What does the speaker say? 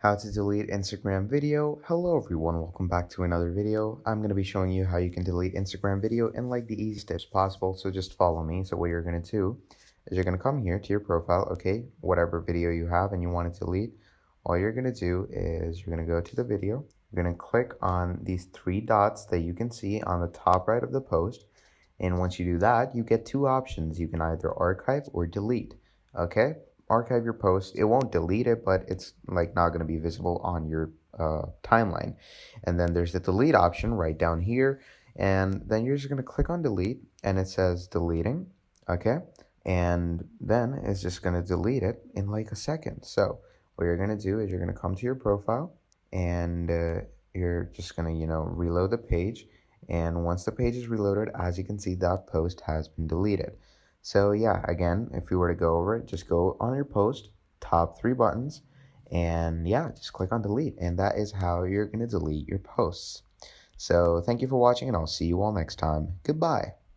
How to delete Instagram video. Hello everyone, welcome back to another video. I'm going to be showing you how you can delete Instagram video in like the easiest steps possible, so just follow me. So what you're going to do is you're going to come here to your profile, okay, whatever video you have and you want to delete. All you're going to do is you're going to go to the video, you're going to click on these three dots that you can see on the top right of the post, and once you do that, you get two options. You can either archive or delete, okay? Archive your post. It won't delete it, but it's like not going to be visible on your timeline. And then there's the delete option right down here, and then you're just going to click on delete, and it says deleting, okay? And then it's just going to delete it in like a second. So what you're going to do is you're going to come to your profile, and you're just going to reload the page. And once the page is reloaded, as you can see, that post has been deleted. So yeah, again, if you were to go over it, just go on your post, top three buttons, and yeah, just click on delete. And that is how you're going to delete your posts. So thank you for watching, and I'll see you all next time. Goodbye.